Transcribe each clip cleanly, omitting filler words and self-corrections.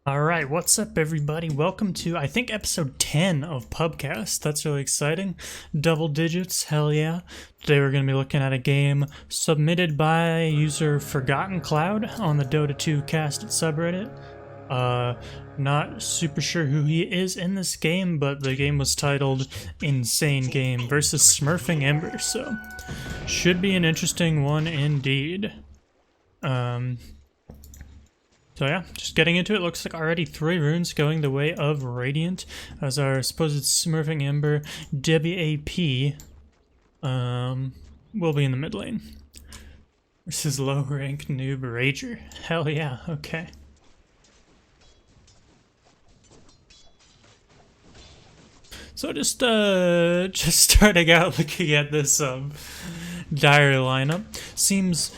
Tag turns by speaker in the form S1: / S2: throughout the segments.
S1: Alright, what's up everybody? Welcome to, I think, episode 10 of Pubcast. That's really exciting. Double digits, hell yeah. Today we're going to be looking at a game submitted by user Forgotten Cloud on the Dota 2 Cast subreddit. Not super sure who he is in this game, but the game was titled Insane Game versus Smurfing Ember, so should be an interesting one indeed. So yeah, just getting into it, looks like already 3 runes going the way of Radiant, as our supposed Smurfing Ember WAP will be in the mid lane. Versus low rank noob Rager. Hell yeah, okay. So just starting out looking at this dire lineup, seems,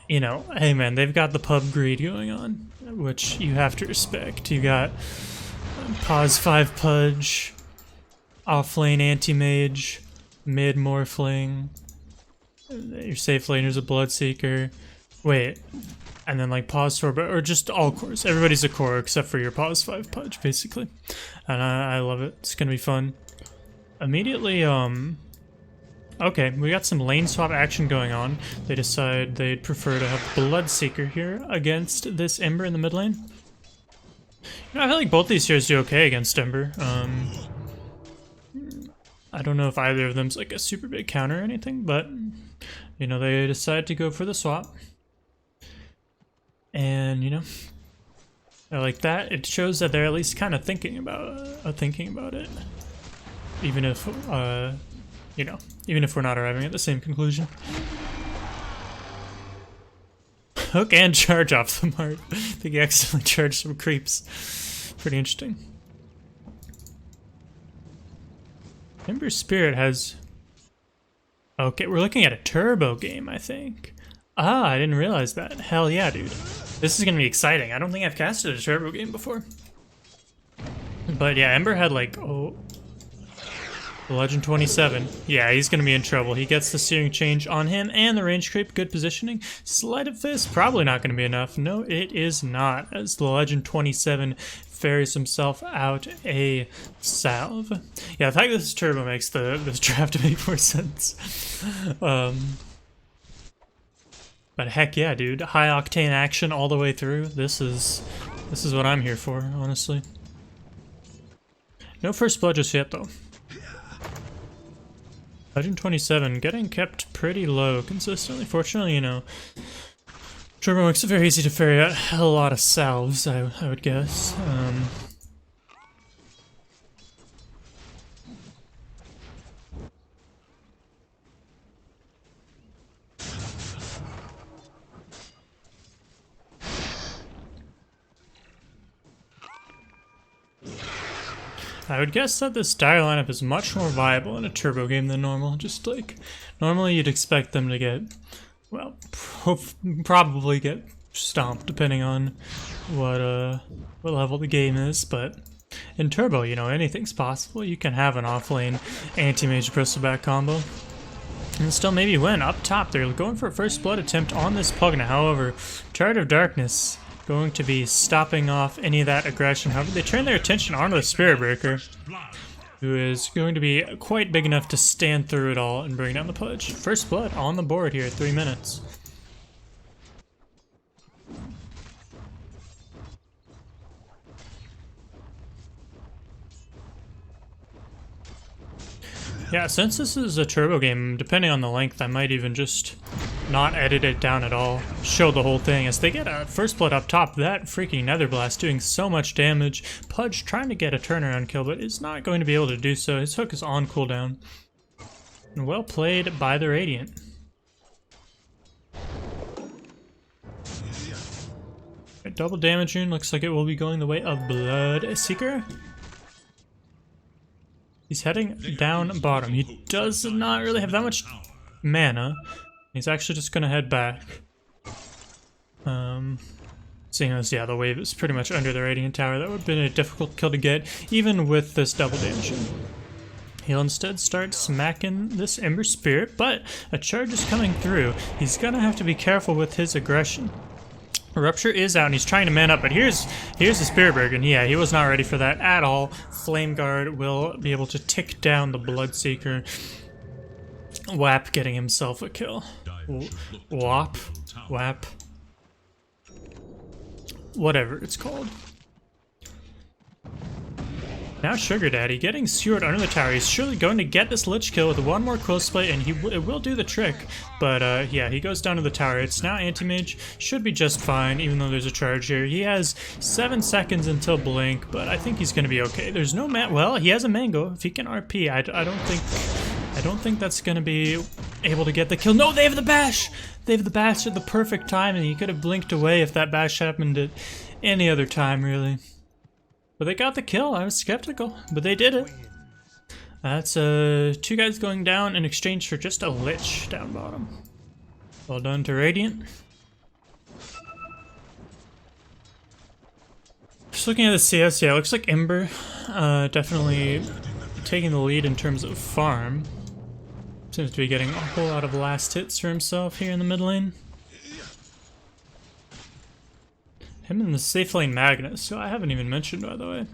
S1: you know, hey man, they've got the pub greed going on, which you have to respect. You got pause 5 Pudge, off-lane anti-mage, mid Morphling, your safe laner's a Bloodseeker, wait, and then like pause 4, or just all cores. Everybody's a core except for your pause 5 Pudge, basically. And I love it, it's gonna be fun. Immediately, okay, we got some lane swap action going on. They decide they'd prefer to have Bloodseeker here against this Ember in the mid lane. You know, I feel like both these heroes do okay against Ember. I don't know if either of them's like a super big counter or anything, but you know, they decide to go for the swap. And you know, I like that. It shows that they're at least kind of thinking about it, even if you know, even if we're not arriving at the same conclusion. Hook and charge off the mark. I think he accidentally charged some creeps. Pretty interesting. Ember Spirit has... Okay, we're looking at a turbo game, I think. Ah, I didn't realize that. Hell yeah, dude. This is gonna be exciting. I don't think I've casted a turbo game before. But yeah, Ember had like... Oh... Legend 27. Yeah, he's gonna be in trouble. He gets the steering change on him and the range creep. Good positioning. Sleight of Fist, probably not gonna be enough. No, it is not, as the Legend 27 ferries himself out a salve. Yeah, the fact that this turbo makes this draft make more sense. But heck yeah, dude. High octane action all the way through. This is what I'm here for, honestly. No first blood just yet, though. Legend 27 getting kept pretty low consistently. Fortunately, you know, turbo makes it very easy to ferry out a lot of salves, I would guess. I would guess that this dire lineup is much more viable in a turbo game than normal. Just like, normally you'd expect them to get, well, probably get stomped depending on what level the game is, but in turbo, you know, anything's possible. You can have an off-lane anti-mage bristleback combo and still maybe win. Up top, they're going for a first blood attempt on this Pugna. However, Chart of Darkness going to be stopping off any of that aggression. However, they turn their attention onto the Spirit Breaker, who is going to be quite big enough to stand through it all and bring down the Pudge. First blood on the board here, 3 minutes. Yeah, since this is a turbo game, depending on the length, I might even just not edit it down at all. Show the whole thing as they get a first blood up top. That freaking Nether Blast doing so much damage. Pudge trying to get a turnaround kill, but is not going to be able to do so. His hook is on cooldown. And well played by the Radiant. A double damage rune looks like it will be going the way of Bloodseeker. He's heading down bottom. He does not really have that much mana. He's actually just gonna head back. Seeing as, yeah, the wave is pretty much under the Radiant Tower, that would have been a difficult kill to get, even with this double damage. He'll instead start smacking this Ember Spirit, but a charge is coming through. He's gonna have to be careful with his aggression. Rupture is out and he's trying to man up, but here's the Spearberg, and yeah, he was not ready for that at all. Flame Guard will be able to tick down the Bloodseeker. Wap getting himself a kill. Wap. Whatever it's called. Now Sugar Daddy getting skewered under the tower. He's surely going to get this Lich kill with one more close play, and it will do the trick. But yeah, he goes down to the tower. It's now Anti-Mage. Should be just fine, even though there's a charge here. He has 7 seconds until Blink, but I think he's going to be okay. There's no well, he has a Mango. If he can RP, I don't think that's going to be able to get the kill. No, they have the Bash! They have the Bash at the perfect time, and he could have blinked away if that Bash happened at any other time, really. But they got the kill. I was skeptical, but they did it. That's 2 guys going down in exchange for just a Lich down bottom. Well done to Radiant. Just looking at the CS, yeah, it looks like Ember definitely taking the lead in terms of farm. Seems to be getting a whole lot of last hits for himself here in the mid lane. Him and the safe lane Magnus, who I haven't even mentioned, by the way.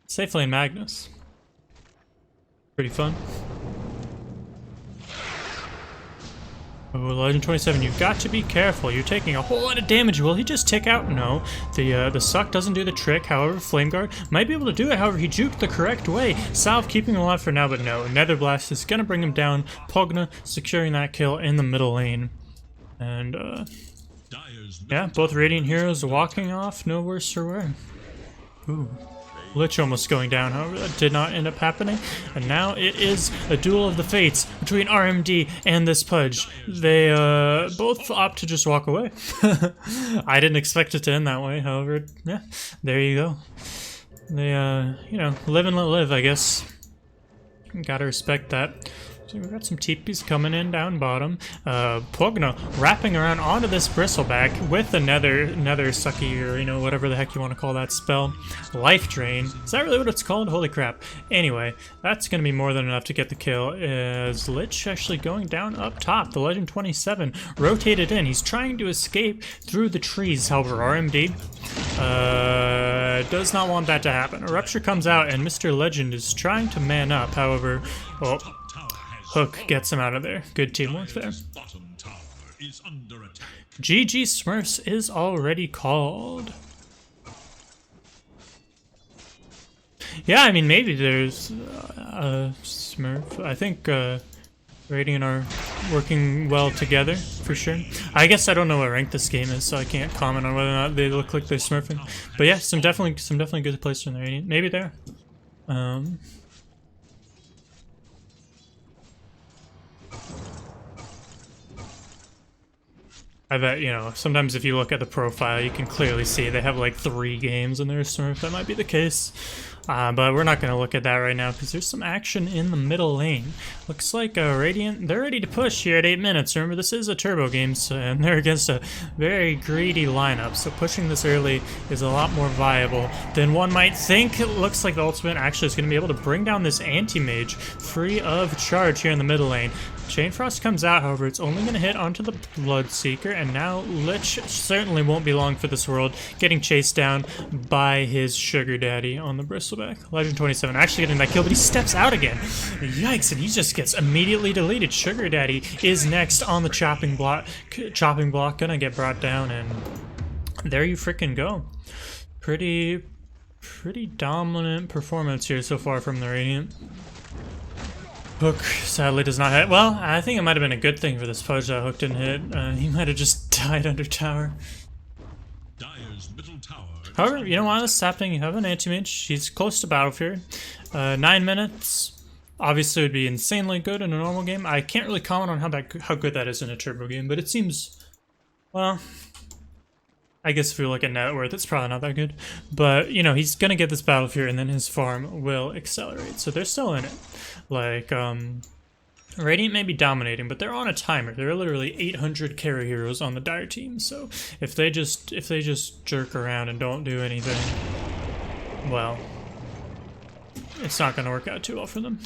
S1: Safe lane Magnus. Pretty fun. Oh, Legend 27, you've got to be careful. You're taking a whole lot of damage. Will he just tick out? No. The suck doesn't do the trick. However, Flame Guard might be able to do it. However, he juked the correct way. Salve keeping him alive for now, but no. Nether Blast is going to bring him down. Pogna securing that kill in the middle lane. And, yeah, both Radiant heroes walking off, no worse for wear. Ooh. Lich almost going down, however, that did not end up happening. And now it is a duel of the fates between RMD and this Pudge. They both opt to just walk away. I didn't expect it to end that way, however, yeah, there you go. They, you know, live and let live, I guess. Gotta respect that. So we've got some TPs coming in down bottom. Pogna wrapping around onto this Bristleback with another sucky, or you know, whatever the heck you want to call that spell. Life Drain. Is that really what it's called? Holy crap. Anyway, that's going to be more than enough to get the kill. Is Lich actually going down up top? The Legend 27 rotated in. He's trying to escape through the trees. However, RMD does not want that to happen. A Rupture comes out and Mr. Legend is trying to man up. However, well, Hook gets him out of there. Good teamwork there. GG Smurfs is already called. Yeah, I mean, maybe there's Smurf. I think Radiant are working well together, for sure. I guess I don't know what rank this game is, so I can't comment on whether or not they look like they're smurfing. But yeah, some definitely good plays from the Radiant. Maybe there. I bet, you know, sometimes if you look at the profile, you can clearly see they have like 3 games in their Smurf. That might be the case. But we're not going to look at that right now because there's some action in the middle lane. Looks like Radiant, they're ready to push here at 8 minutes. Remember, this is a turbo game, so, and they're against a very greedy lineup, so pushing this early is a lot more viable than one might think. It looks like the ultimate actually is going to be able to bring down this Anti-Mage free of charge here in the middle lane. Chain Frost comes out, however, it's only going to hit onto the Bloodseeker, and now Lich certainly won't be long for this world, getting chased down by his sugar daddy on the Bristleback. Legend 27 actually getting that kill, but he steps out again. Yikes, and he just gets immediately deleted. Sugar daddy is next on the chopping block, gonna get brought down, and there you freaking go. Pretty dominant performance here so far from the Radiant. Hook sadly does not hit. Well, I think it might have been a good thing for this Pudge that Hook didn't hit. He might have just died under tower. However, you know why this is happening? You have an Anti-Mage. She's close to Battlefield. 9 minutes. Obviously, would be insanely good in a normal game. I can't really comment on how good that is in a turbo game, but it seems, well, I guess if you look at net worth, it's probably not that good. But, you know, he's going to get this Battlefield, and then his farm will accelerate. So they're still in it. Like, Radiant may be dominating, but they're on a timer. There are literally 800 carry heroes on the Dire team. So if they just jerk around and don't do anything, well, it's not going to work out too well for them.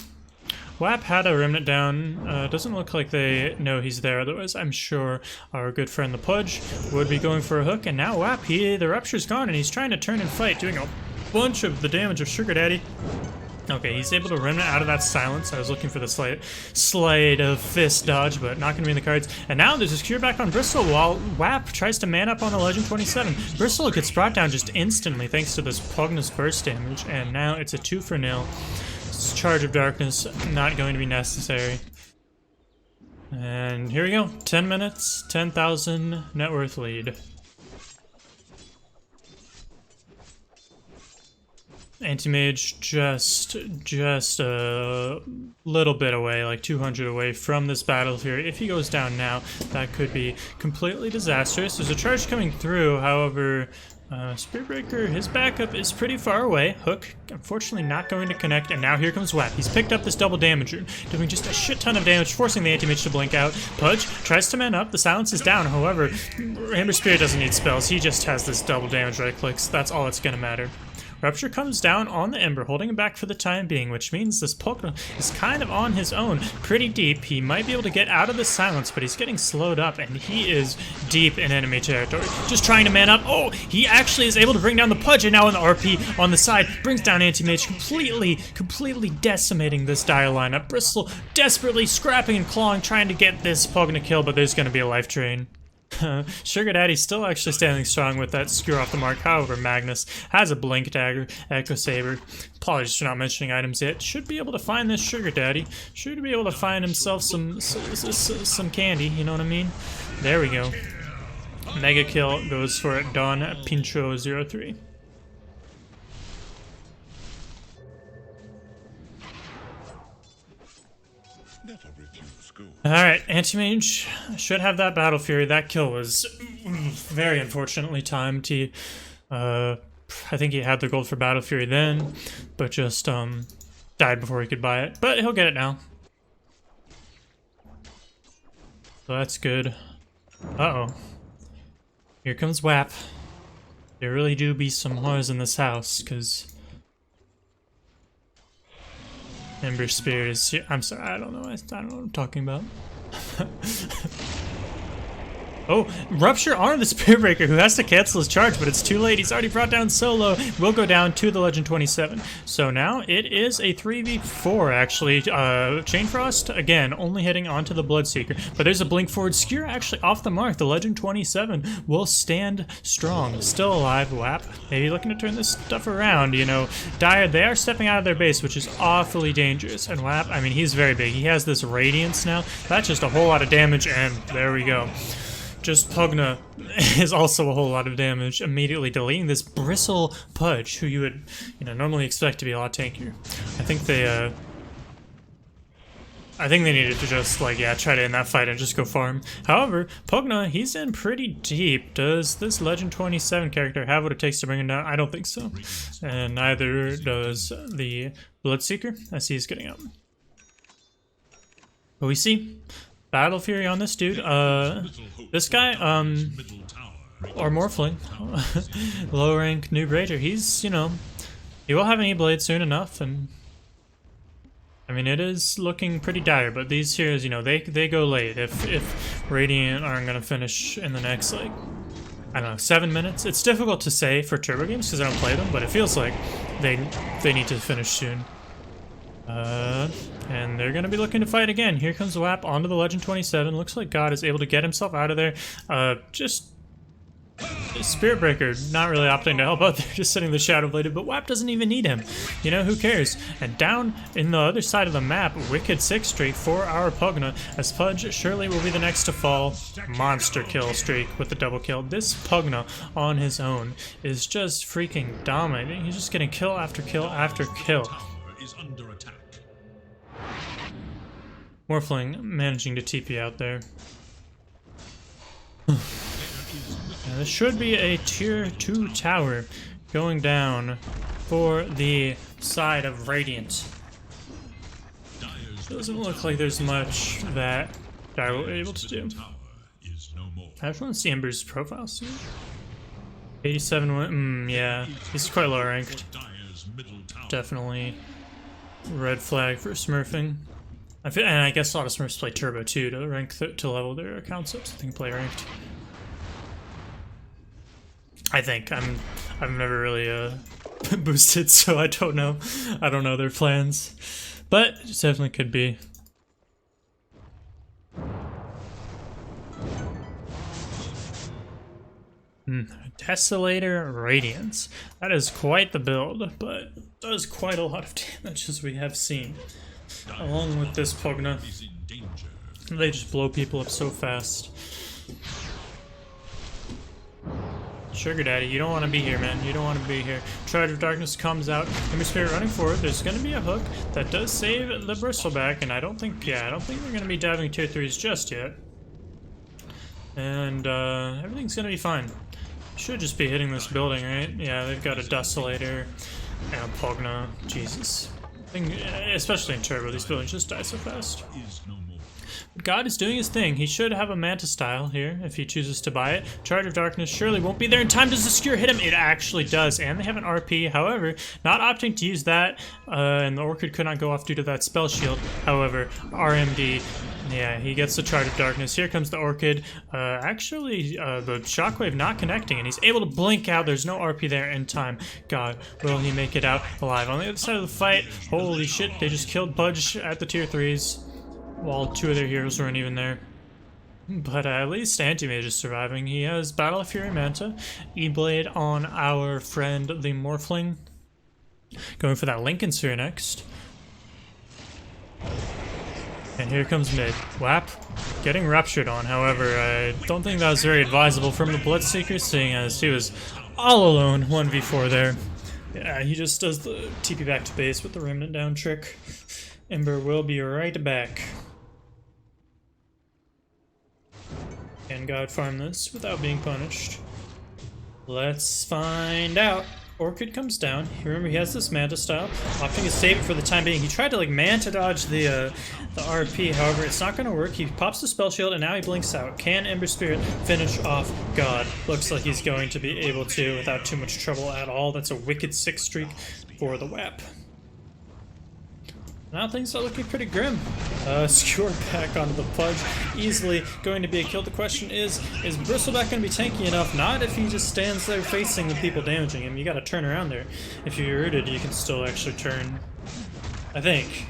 S1: WAP had a remnant down. Doesn't look like they know he's there, otherwise I'm sure our good friend the Pudge would be going for a hook. And now WAP, the Rupture's gone and he's trying to turn and fight, doing a bunch of the damage of Sugar Daddy. Okay, he's able to remnant out of that silence. I was looking for the sleight of fist dodge, but not going to be in the cards. And now there's a cure back on Bristle while WAP tries to man up on the Legend 27. Bristle gets brought down just instantly thanks to this Pugnus burst damage, and now it's a 2-for-0. Charge of Darkness not going to be necessary. And here we go. 10 minutes, 10,000 net worth lead. Anti-Mage just a little bit away, like 200 away from this battle here. If he goes down now, that could be completely disastrous. There's a charge coming through, however, Spearbreaker, his backup is pretty far away. Hook, unfortunately not going to connect, and now here comes WAP. He's picked up this double damage rune, doing just a shit ton of damage, forcing the Anti-Mage to blink out. Pudge tries to man up, the silence is down, however, Amber Spirit doesn't need spells, he just has this double damage right clicks, that's all that's gonna matter. Rupture comes down on the Ember, holding him back for the time being, which means this Pokemon is kind of on his own, pretty deep. He might be able to get out of the silence, but he's getting slowed up, and he is deep in enemy territory. Just trying to man up. Oh, he actually is able to bring down the Pudge, and now in the RP on the side, brings down Anti-Mage, completely decimating this dire lineup. Bristle desperately scrapping and clawing, trying to get this Pokemon kill, but there's going to be a life drain. Sugar Daddy's still actually standing strong with that skewer off the mark. However, Magnus has a Blink Dagger, Echo Saber. Apologies for not mentioning items yet. Should be able to find this Sugar Daddy. Should be able to find himself some candy, you know what I mean? There we go. Mega kill goes for Don Pincho 03. Alright, Anti-Mage should have that Battle Fury. That kill was very unfortunately timed. He, I think he had the gold for Battle Fury then, but just died before he could buy it. But he'll get it now. So that's good. Uh-oh. Here comes WAP. There really do be some whores in this house, because Ember Spirit is here. I'm sorry, I don't know what I'm talking about. Oh, Rupture on the Spearbreaker, who has to cancel his charge, but it's too late. He's already brought down Solo. Will go down to the Legend 27. So now it is a 3v4, actually. Chain Frost, again, only hitting onto the Bloodseeker. But there's a Blink Forward Skewer actually off the mark. The Legend 27 will stand strong. Still alive, WAP. Maybe looking to turn this stuff around, you know. Dire, they are stepping out of their base, which is awfully dangerous. And WAP, I mean, he's very big. He has this Radiance now. That's just a whole lot of damage, and there we go. Just Pugna is also a whole lot of damage, immediately deleting this Bristle Pudge, who you would, normally expect to be a lot tankier. I think they needed to just, try to end that fight and just go farm. However, Pugna, he's in pretty deep. Does this Legend 27 character have what it takes to bring him down? I don't think so. And neither does the Bloodseeker, as he's getting up. But we see Battle Fury on this dude. This guy, or Morphling, low rank Noob Rager, he's, he will have an E-Blade soon enough, and I mean, it is looking pretty dire, but these heroes, they go late. If Radiant aren't gonna finish in the next, I don't know, 7 minutes. It's difficult to say for turbo games because I don't play them, but it feels like they need to finish soon. And they're gonna be looking to fight again. Here comes WAP onto the Legend 27. Looks like God is able to get himself out of there. Just Spirit Breaker not really opting to help out there, just sitting the Shadow Bladed, but WAP doesn't even need him. Who cares? And down in the other side of the map, Wicked 6 streak for our Pugna, as Pudge surely will be the next to fall. Monster kill streak with the double kill. This Pugna on his own is just freaking dominating. He's just getting kill after kill after kill. Morphling managing to TP out there. This should be a tier 2 tower going down for the side of Radiant. Doesn't look like there's much that Dire will be able to do. I just want to see Ember's profile soon. 87, yeah, he's quite low ranked. Definitely red flag for smurfing. And I guess a lot of Smurfs play Turbo too to to level their accounts up so they can play ranked. I think I've never really boosted, so I don't know. I don't know their plans, but it definitely could be. Desolator Radiance. That is quite the build, but does quite a lot of damage as we have seen. Along with this Pugna, they just blow people up so fast. Sugar Daddy, you don't want to be here, man. You don't want to be here. Charge of Darkness comes out. Ember Spirit running forward. There's going to be a hook that does save the Bristleback, and I don't think they're going to be diving tier 3s just yet. And everything's going to be fine. Should just be hitting this building, right? Yeah, they've got a Desolator and a Pugna. Jesus. Especially in Turbo, these buildings just die so fast. God is doing his thing. He should have a Manta style here if he chooses to buy it. Charge of Darkness surely won't be there in time. Does the Skewer hit him? It actually does, and they have an RP. However, not opting to use that, and the Orchid could not go off due to that spell shield. However, RMD, yeah, he gets the Charge of Darkness. Here comes the Orchid. Actually, the Shockwave not connecting, and he's able to blink out. There's no RP there in time. God, will he make it out alive? On the other side of the fight, holy shit, they just killed Budge at the tier 3s. While two of their heroes weren't even there. But at least Anti-Mage is surviving. He has Battle of Fury Manta, E-Blade on our friend the Morphling. Going for that Lincoln Sphere next. And here comes mid. WAP getting ruptured on. However, I don't think that was very advisable from the Bloodseeker, seeing as he was all alone 1v4 there. Yeah, he just does the TP back to base with the Remnant down trick. Ember will be right back. Can God farm this without being punished? Let's find out. Orchid comes down. Remember, he has this Manta style. Opting to save it for the time being. He tried to like Manta dodge the RP, however, it's not going to work. He pops the spell shield and now he blinks out. Can Ember Spirit finish off God? Looks like he's going to be able to without too much trouble at all. That's a wicked 6 streak for the WAP. Now things are looking pretty grim. Skewer back onto the Pudge. Easily going to be a kill. The question is Bristleback going to be tanky enough? Not if he just stands there facing the people damaging him. You got to turn around there. If you're rooted, you can still actually turn. I think.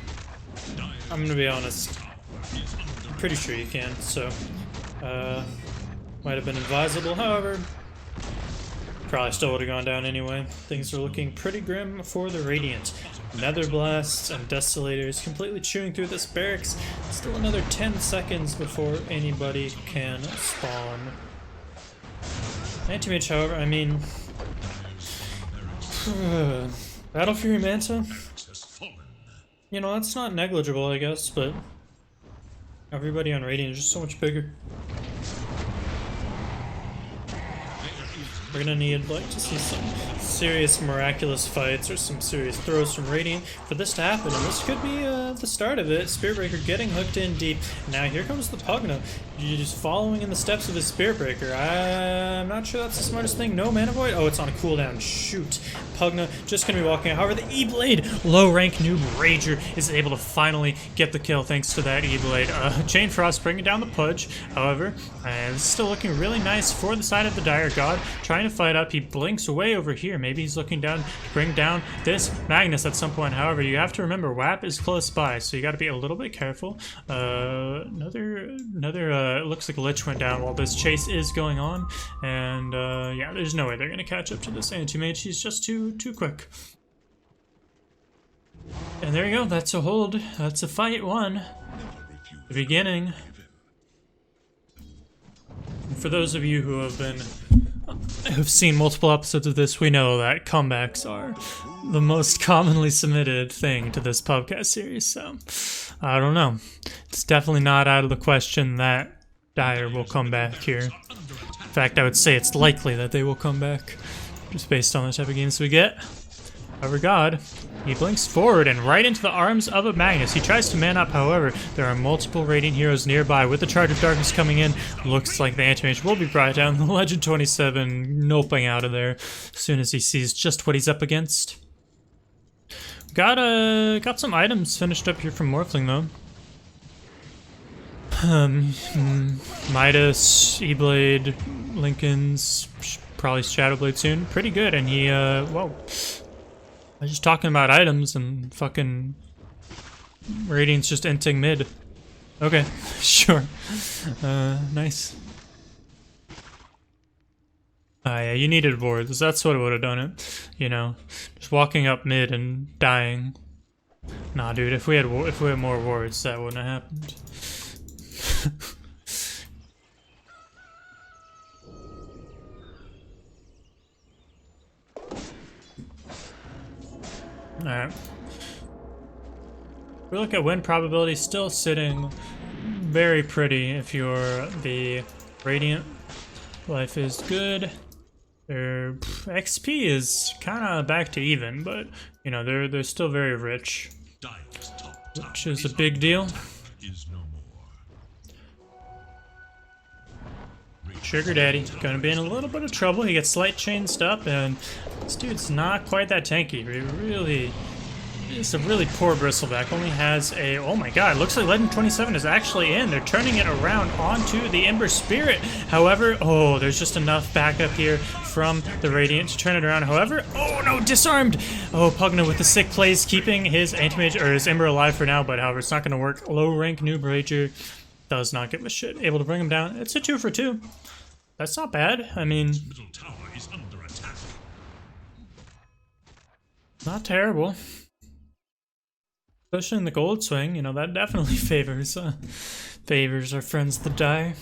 S1: I'm going to be honest. I'm pretty sure you can, so. Might have been advisable, however. Probably still would have gone down anyway. Things are looking pretty grim for the Radiant. Nether Blasts and Desolators completely chewing through this barracks. Still another 10 seconds before anybody can spawn. Anti-Mage, however, I mean... Battle Fury Manta? You know, that's not negligible, I guess, but... Everybody on Radiant is just so much bigger. We're gonna need like to see some serious miraculous fights or some serious throws from Radiant for this to happen, and this could be the start of it. Spiritbreaker getting hooked in deep. Now here comes the Pugna. You're just following in the steps of his Spiritbreaker. I'm not sure that's the smartest thing. No Mana Void? Oh, it's on a cooldown. Shoot. Pugna just gonna be walking out. However, the E-Blade, low rank noob Rager, is able to finally get the kill thanks to that E-Blade. Chain Frost bringing down the Pudge, however, and it's still looking really nice for the side of the Dire God. Trying to fight up, he blinks away over here. Maybe he's looking down to bring down this Magnus at some point. However, you have to remember WAP is close by, so you got to be a little bit careful. It looks like Lich went down while this chase is going on, and yeah, there's no way they're gonna catch up to this Anti-Mage. He's just too quick. And there you go. That's a hold. That's a fight won. The beginning. And for those of you who have seen multiple episodes of this, we know that comebacks are the most commonly submitted thing to this Pubcast series, so I don't know. It's definitely not out of the question that Dire will come back here. In fact, I would say it's likely that they will come back, just based on the type of games we get. However, God, he blinks forward and right into the arms of a Magnus. He tries to man up, however, there are multiple Radiant heroes nearby. With the Charge of Darkness coming in, looks like the Anti-Mage will be brought down. The Legend 27 noping out of there as soon as he sees just what he's up against. Got some items finished up here from Morphling, though. Midas, E-Blade, Lincoln's, probably Shadowblade soon. Pretty good, and he, whoa. I was just talking about items and fucking Radiant's just inting mid. Okay, sure. Nice. Yeah, you needed wards. That's what would have done it. You know, just walking up mid and dying. Nah, dude. If we had more wards, that wouldn't have happened. All right. We look at win probability, still sitting very pretty if you're the Radiant. Life is good. Their XP is kind of back to even, but you know they're still very rich, which is a big deal. Sugar Daddy gonna be in a little bit of trouble. He gets slight chainsed up, and this dude's not quite that tanky. It's a really poor bristleback. Only has a, oh my god, looks like Legend 27 is actually in. They're turning it around onto the Ember Spirit. However, oh, there's just enough backup here from the Radiant to turn it around. However, oh no, disarmed. Oh, Pugna with the sick plays, keeping his anti-mage or his Ember alive for now, but however, it's not going to work. Low rank Noob Rager does not give a shit. Able to bring him down. It's a 2 for 2. That's not bad. I mean, not terrible. Especially in the gold swing, you know, that definitely favors our friends that die.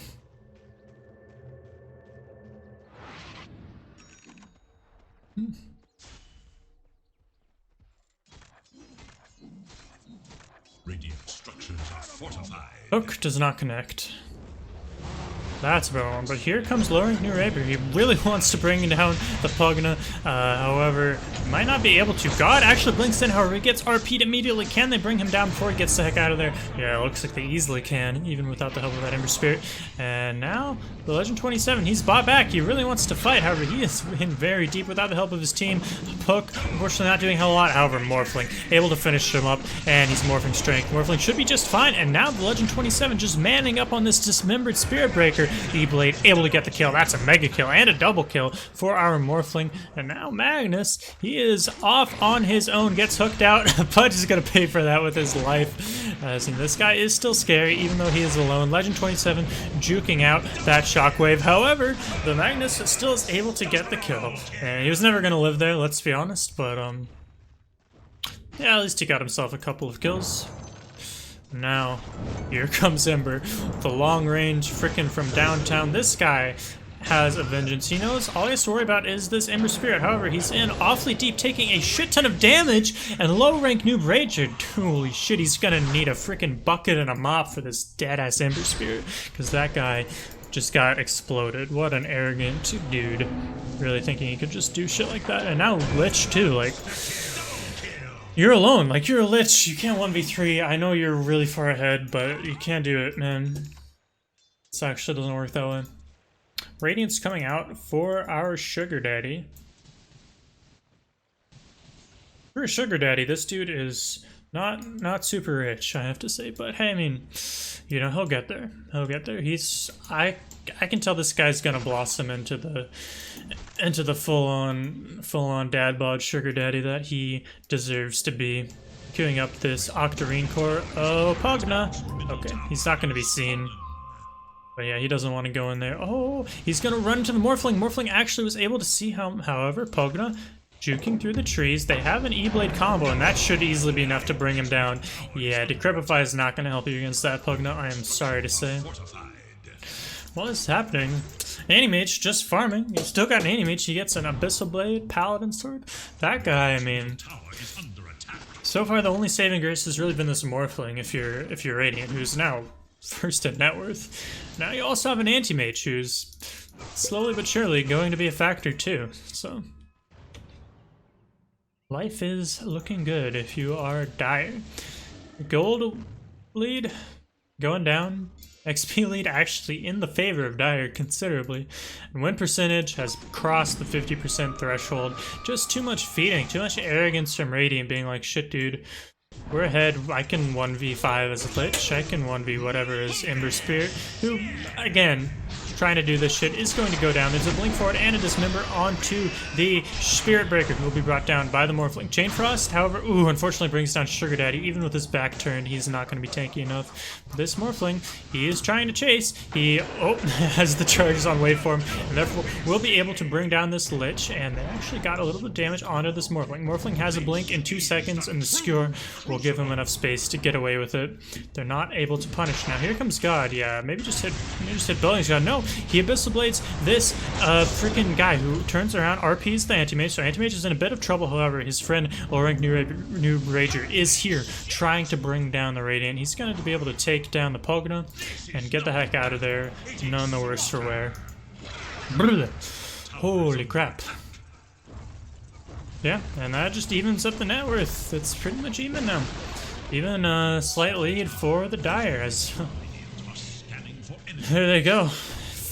S2: Radiant structures are fortified.
S1: Hook does not connect. That's a better one, but here comes lowering New Rapier. He really wants to bring down the Pugna, however, might not be able to. God actually blinks in, however, he gets RP'd immediately. Can they bring him down before he gets the heck out of there? Yeah, it looks like they easily can, even without the help of that Ember Spirit. And now, the Legend 27, he's bought back. He really wants to fight, however, he is in very deep without the help of his team. Puck, unfortunately not doing a hell of a lot, however, Morphling able to finish him up, and he's morphing strength. Morphling should be just fine, and now the Legend 27 just manning up on this dismembered Spirit Breaker. E-Blade able to get the kill. That's a mega kill and a double kill for our Morphling. And now Magnus, he is off on his own, gets hooked out. Pudge is going to pay for that with his life. As this guy is still scary, even though he is alone. Legend 27 juking out that shockwave. However, the Magnus still is able to get the kill. And he was never going to live there, let's be honest. But, yeah, at least he got himself a couple of kills. Now, here comes Ember, the long range frickin' from downtown. This guy has a vengeance. He knows all he has to worry about is this Ember Spirit. However, he's in awfully deep, taking a shit ton of damage, and low rank Noob Rager, holy shit, he's gonna need a frickin' bucket and a mop for this dead-ass Ember Spirit, because that guy just got exploded. What an arrogant dude. Really thinking he could just do shit like that. And now Lich, too, like... You're alone, like you're a Lich, you can't 1v3. I know you're really far ahead, but you can't do it, man. This actually doesn't work that way. Radiant's coming out for our Sugar Daddy. For a Sugar Daddy, this dude is not super rich, I have to say, but hey, I mean, you know, he'll get there. He'll get there. I can tell this guy's gonna blossom into the full-on dad bod Sugar Daddy that he deserves to be. Queuing up this Octarine core. Oh, Pugna. Okay, he's not gonna be seen. But yeah, he doesn't want to go in there. Oh, he's gonna run to the Morphling. Morphling actually was able to see him. However, Pugna juking through the trees. They have an E-Blade combo, and that should easily be enough to bring him down. Yeah, Decrepify is not gonna help you against that, Pugna, I am sorry to say. What is happening? Anti-Mage just farming. He's still got an Anti-Mage. He gets an Abyssal Blade, Paladin Sword. That guy, I mean, so far the only saving grace has really been this Morphling if you're Radiant, who's now first in net worth. Now you also have an Anti-Mage who's slowly but surely going to be a factor too. So life is looking good if you are Dire. Gold lead going down. XP lead actually in the favor of Dire considerably, and win percentage has crossed the 50% threshold. Just too much feeding, too much arrogance from Radiant being like, shit dude, We're ahead. I can 1v5 as a Lich. I can 1v whatever as Ember Spirit, who, again, trying to do this shit, is going to go down. There's a blink forward and a dismember onto the Spirit Breaker, who will be brought down by the Morphling. Chain Frost, however, unfortunately brings down Sugar Daddy. Even with his back turned, he's not going to be tanky enough. This Morphling, he is trying to chase. He, has the charges on waveform, and therefore will be able to bring down this Lich, and they actually got a little bit of damage onto this Morphling. Morphling has a blink in 2 seconds, and the Skewer will give him enough space to get away with it. They're not able to punish. Now here comes God. Yeah, maybe just hit Buildings God. No, he Abyssal Blades this freaking guy who turns around, RPs the Anti-Mage. So Anti-Mage is in a bit of trouble, however. His friend, low-rank New Rager, is here trying to bring down the Radiant. He's going to be able to take down the Pogna and get the heck out of there. None the worse for wear. Holy crap. Yeah, and that just evens up the net worth. It's pretty much even now. Even a slight lead for the Dire as... There they go.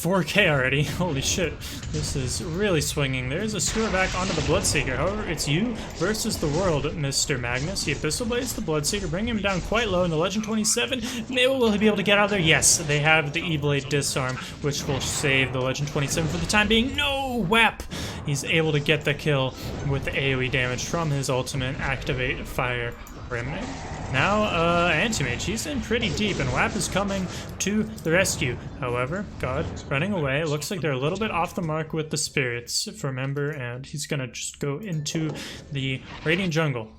S1: 4K already. Holy shit. This is really swinging. There's a Skewer back onto the Bloodseeker. However, it's you versus the world, Mr. Magnus. He Abyssal Blades the Bloodseeker, bring him down quite low in the Legend 27. Maybe will he be able to get out of there? Yes, they have the E-Blade Disarm, which will save the Legend 27 for the time being. No! WAP! He's able to get the kill with the AoE damage from his ultimate. Activate Fire Remnant. Now, Anti-Mage, he's in pretty deep, and WAP is coming to the rescue. However, God running away. Looks like they're a little bit off the mark with the spirits from Ember, and he's gonna just go into the Radiant Jungle.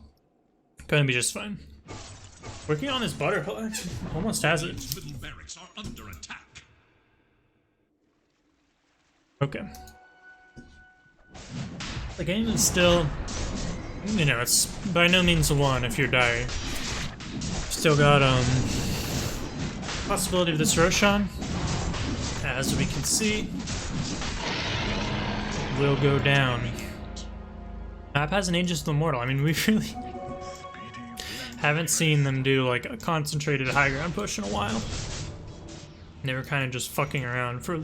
S1: Gonna be just fine. Working on his butterfly. Almost has it.
S2: Middle barracks are under attack.
S1: Okay. The game is still, you know, it's by no means won if you're Dire. Still got possibility of this Roshan, as we can see, will go down. Map has an Aegis of the Immortal. I mean, we really haven't seen them do like a concentrated high ground push in a while. They were kind of just fucking around for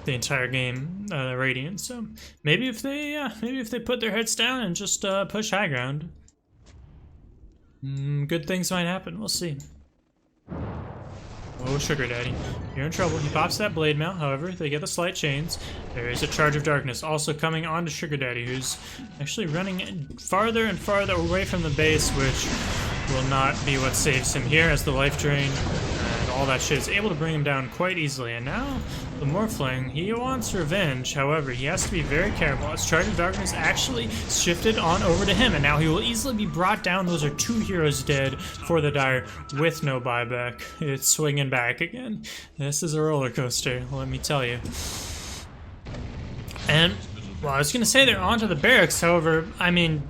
S1: the entire game, Radiant. So maybe if they put their heads down and just push high ground, good things might happen. We'll see. Oh, Sugar Daddy, you're in trouble. He pops that blade mount. However, they get the slight chains. There is a Charge of Darkness also coming on to Sugar Daddy, who's actually running farther and farther away from the base, which will not be what saves him here, as the life drain and all that shit is able to bring him down quite easily. And now the Morphling, he wants revenge. However, he has to be very careful, as Charge of Darkness actually shifted on over to him, and now he will easily be brought down. Those are 2 heroes dead for the Dire with no buyback. It's swinging back again. This is a roller coaster, let me tell you. And, well, I was gonna say they're onto the barracks, however, I mean,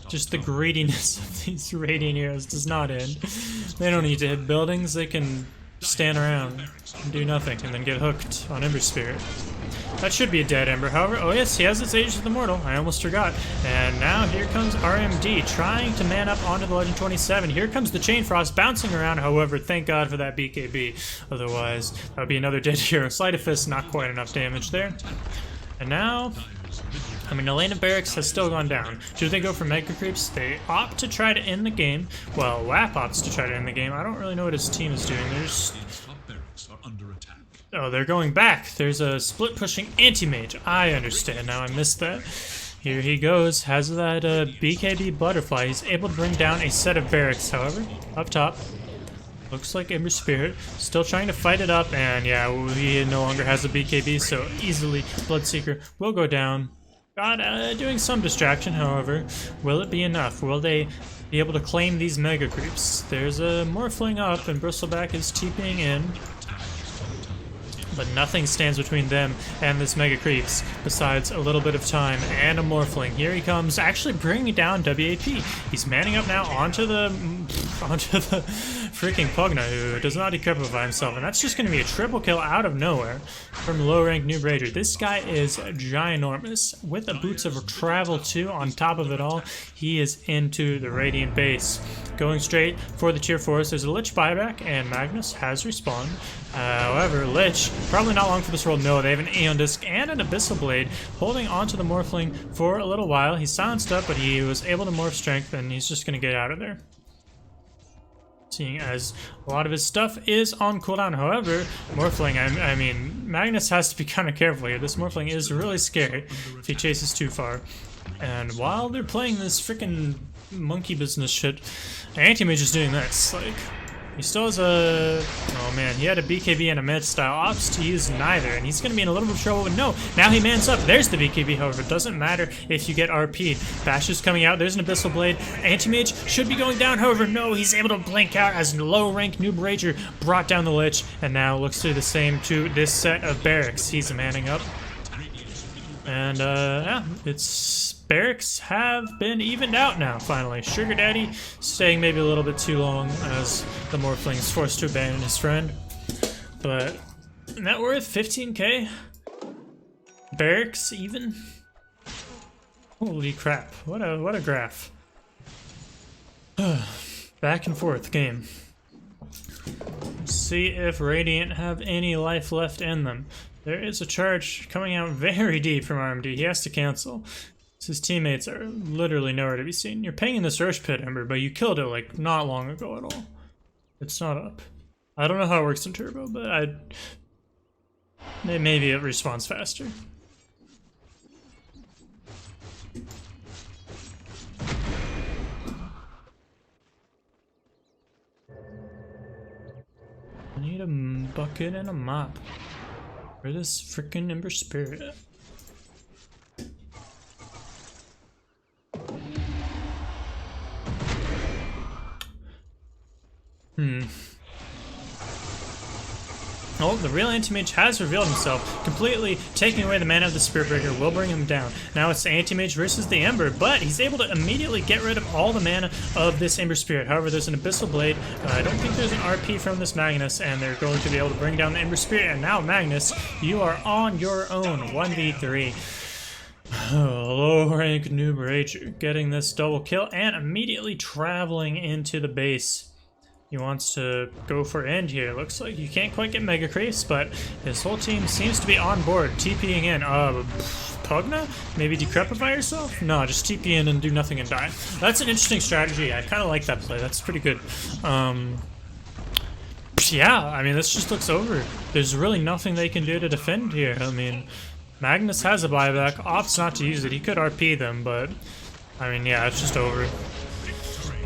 S1: just the greediness of these Radiant heroes does not end. They don't need to hit buildings, they can stand around and do nothing and then get hooked on Ember Spirit. That should be a dead Ember, however. Oh yes, he has his Aegis of the Mortal. I almost forgot. And now here comes RMD trying to man up onto the Legend 27. Here comes the Chain Frost bouncing around, however, thank God for that BKB. Otherwise, that would be another dead hero. Sleight of Fist, not quite enough damage there. And now, I mean, Elena Barracks has still gone down. Do they go for Mega Creeps? They opt to try to end the game. Well, WAP opts to try to end the game. I don't really know what his team is doing. There's... Oh, they're going back. There's a split pushing Anti-Mage. I understand now. I missed that. Here he goes. Has that BKB Butterfly. He's able to bring down a set of barracks, however. Up top. Looks like Ember Spirit still trying to fight it up. And yeah, he no longer has a BKB, so easily Bloodseeker will go down. God, doing some distraction, however. Will it be enough? Will they be able to claim these Mega Creeps? There's a Morphling up, and Bristleback is TPing in. But nothing stands between them and this Mega Creeps besides a little bit of time and a Morphling. Here he comes, actually bringing down WAP. He's manning up now onto the freaking Pugna, who does not decrepify himself, and that's just going to be a triple kill out of nowhere from low-rank New Raider. This guy is ginormous with the Boots of Travel too. On top of it all, he is into the Radiant base. Going straight for the Tier 4s. There's a Lich buyback, and Magnus has respawned. However, Lich, probably not long for this world. No, they have an Aeon Disc and an Abyssal Blade holding onto the Morphling for a little while. He's silenced up, but he was able to morph strength, and he's just going to get out of there. seeing as a lot of his stuff is on cooldown. However, Morphling, I mean, Magnus has to be kind of careful here. This Morphling is really scary if he chases too far. And while they're playing this freaking monkey business shit, Anti-Mage is doing this. Like, he still has a... Oh man, he had a BKB and a med style ops to use neither, and he's going to be in a little bit of trouble. But no, now he mans up. There's the BKB, however. It doesn't matter if you get RP'd. Bash is coming out. There's an Abyssal Blade. Anti-Mage should be going down, however, no, he's able to blink out as low-rank Noob Rager brought down the Lich, and now looks to do the same to this set of Barracks. He's manning up. And, yeah, it's... Barracks have been evened out now, finally. Sugar Daddy staying maybe a little bit too long as the Morphling is forced to abandon his friend. But net worth 15k. Barracks even. Holy crap! What a graph. Back and forth game. Let's see if Radiant have any life left in them. There is a charge coming out very deep from RMD. He has to cancel. His teammates are literally nowhere to be seen. You're paying this Rush Pit, Ember, but you killed it like not long ago at all. It's not up. I don't know how it works in Turbo, but maybe it respawns faster. I need a bucket and a mop. Where's this freaking Ember Spirit? Oh, the real Anti-Mage has revealed himself, completely taking away the mana of the Spirit Breaker will bring him down. Now it's the Anti-Mage versus the Ember, but he's able to immediately get rid of all the mana of this Ember Spirit. However, there's an Abyssal Blade. I don't think there's an RP from this Magnus, and they're going to be able to bring down the Ember Spirit. And now, Magnus, you are on your own, 1v3. Low rank Noob Rager getting this double kill and immediately traveling into the base. He wants to go for end here. Looks like you can't quite get Mega Craze, but his whole team seems to be on board. TPing in. Pugna? Maybe Decrepify yourself? No, just TP in and do nothing and die. That's an interesting strategy. I kind of like that play. That's pretty good. Yeah, I mean, this just looks over. There's really nothing they can do to defend here. I mean, Magnus has a buyback. Opts not to use it. He could RP them, but I mean, yeah, it's just over.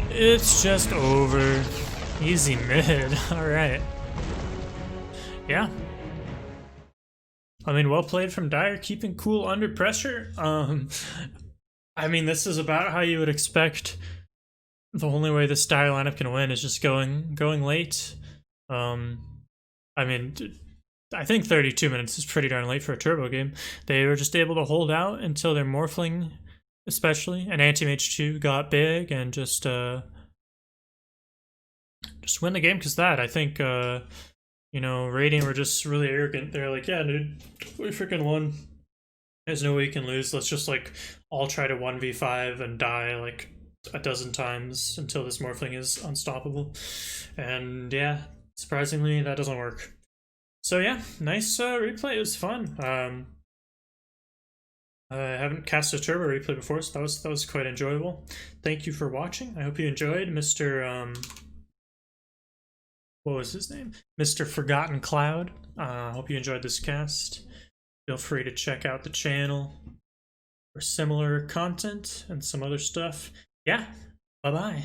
S1: It's just over. Easy mid. Alright. Yeah. I mean, well played from Dire, keeping cool under pressure. I mean, this is about how you would expect. The only way this Dire lineup can win is just going late. I mean, I think 32 minutes is pretty darn late for a turbo game. They were just able to hold out until their Morphling, especially, and Anti-Mage 2 got big and just win the game, because that, I think, you know, Radiant were just really arrogant. They're like, yeah, dude, we freaking won. There's no way you can lose. Let's just, like, all try to 1v5 and die, like, a dozen times until this Morphling is unstoppable. And, yeah, surprisingly, that doesn't work. So, yeah, nice replay. It was fun. I haven't cast a turbo replay before, so that was quite enjoyable. Thank you for watching. I hope you enjoyed. Mr. What was his name? Mr. Forgotten Cloud. Hope you enjoyed this cast. Feel free to check out the channel for similar content and some other stuff. Yeah, bye-bye.